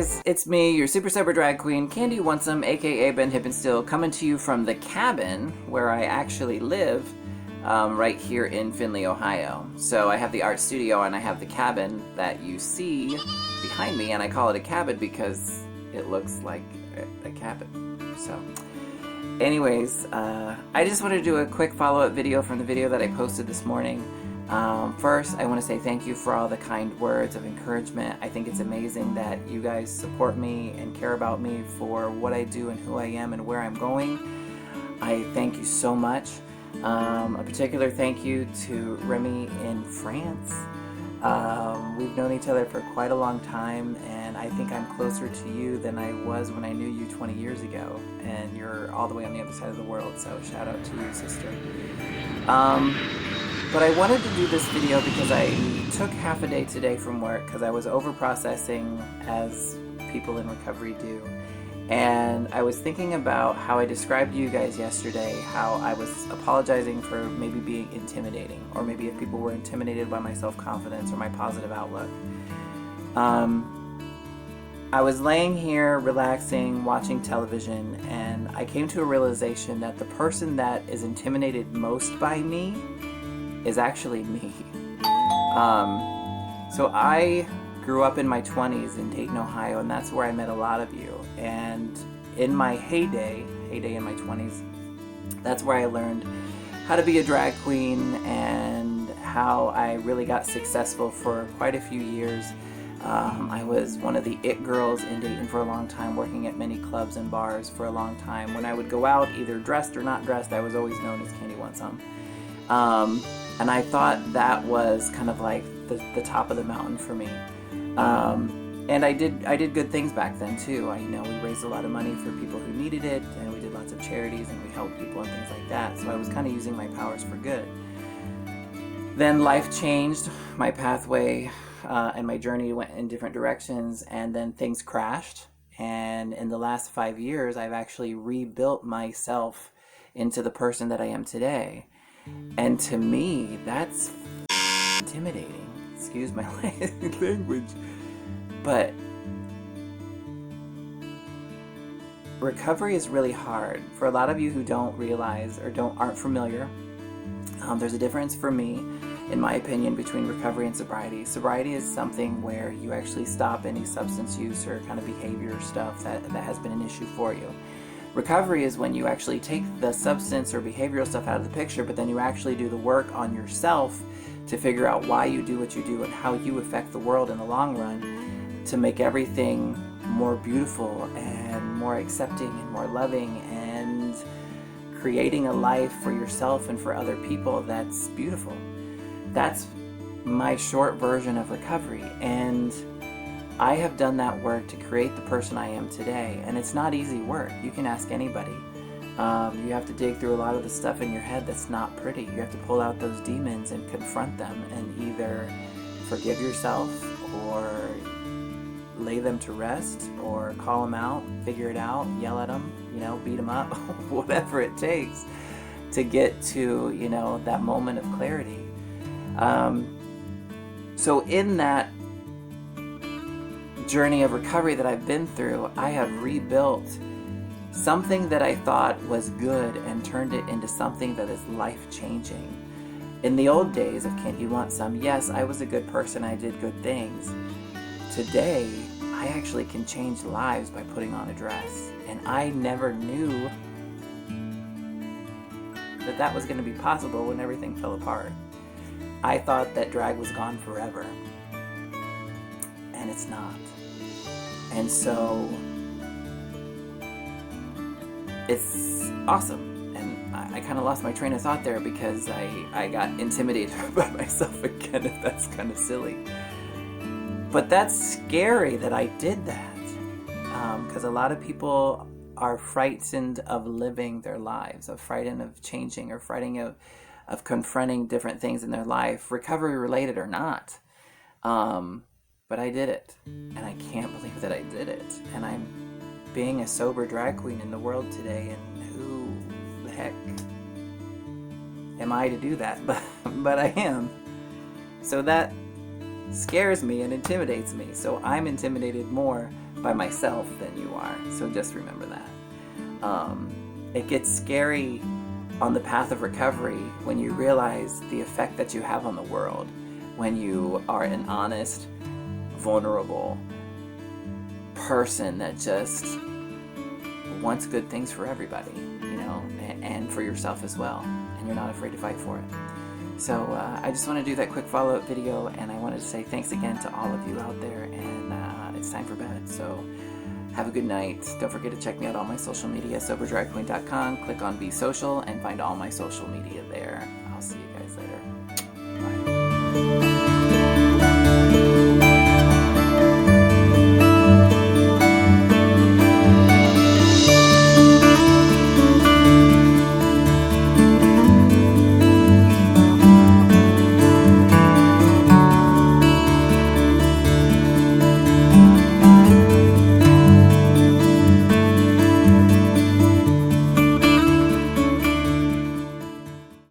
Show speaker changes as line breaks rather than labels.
guys, it's me, your super sober drag queen, Candiwantsome, aka Ben Hippenstill, coming to you from the cabin where I actually live, right here in Findlay, Ohio. So I have the art studio and I have the cabin that you see behind me, and I call it a cabin because it looks like a cabin. So anyways, I just wanted to do a quick follow-up video from the video that I posted this morning. First, I want to say thank you for all the kind words of encouragement. I think it's amazing that you guys support me and care about me for what I do and who I am and where I'm going. I thank you so much. A particular thank you to Remy in France. We've known each other for quite a long time, and I think I'm closer to you than I was when I knew you 20 years ago, and you're all the way on the other side of the world, so shout out to you, sister. But I wanted to do this video because I took half a day today from work because I was over-processing, as people in recovery do. And I was thinking about how I described to you guys yesterday how I was apologizing for maybe being intimidating, or maybe if people were intimidated by my self-confidence or my positive outlook. I was laying here relaxing, watching television, and I came to a realization that the person that is intimidated most by me is actually me. So I grew up in my 20s in Dayton, Ohio, and that's where I met a lot of you. And in my heyday in my 20s, that's where I learned how to be a drag queen and how I really got successful for quite a few years. I was one of the it girls in Dayton for a long time, working at many clubs and bars for a long time. When I would go out, either dressed or not dressed, I was always known as Candiwantsome. And I thought that was kind of like the top of the mountain for me. And I did good things back then too. We raised a lot of money for people who needed it, and we did lots of charities, and we helped people and things like that. So I was kind of using my powers for good. Then life changed, my pathway and my journey went in different directions, and then things crashed. And in the last 5 years, I've actually rebuilt myself into the person that I am today. And to me, that's intimidating. Excuse my language. But recovery is really hard. For a lot of you who don't realize or aren't familiar, there's a difference for me, in my opinion, between recovery and sobriety. Sobriety is something where you actually stop any substance use or kind of behavior stuff that has been an issue for you. Recovery is when you actually take the substance or behavioral stuff out of the picture, but then you actually do the work on yourself to figure out why you do what you do and how you affect the world in the long run to make everything more beautiful and more accepting and more loving, and creating a life for yourself and for other people that's beautiful. That's my short version of recovery, and I have done that work to create the person I am today, and it's not easy work. You can ask anybody. You have to dig through a lot of the stuff in your head that's not pretty. You have to pull out those demons and confront them and either forgive yourself or lay them to rest or call them out, figure it out, yell at them, beat them up, whatever it takes to get to, that moment of clarity. So in that journey of recovery that I've been through, I have rebuilt something that I thought was good and turned it into something that is life-changing. In the old days of Candiwantsome, yes, I was a good person, I did good things. Today, I actually can change lives by putting on a dress, and I never knew that was going to be possible when everything fell apart. I thought that drag was gone forever, and it's not. And so it's awesome. And I kind of lost my train of thought there because I got intimidated by myself again, if that's kind of silly. But that's scary that I did that, because a lot of people are frightened of living their lives, frightened of changing, or frightened of confronting different things in their life, recovery related or not. But I did it, and I can't believe that I did it. And I'm being a sober drag queen in the world today, and who the heck am I to do that? But I am. So that scares me and intimidates me. So I'm intimidated more by myself than you are. So just remember that. It gets scary on the path of recovery when you realize the effect that you have on the world, when you are an honest, vulnerable person that just wants good things for everybody, you know, and for yourself as well, and you're not afraid to fight for it. So I just want to do that quick follow-up video, and I wanted to say thanks again to all of you out there, and it's time for bed, so have a good night. Don't forget to check me out on my social media, SoberDragQueen.com. Click on Be Social and find all my social media there. I'll see you guys later. Bye.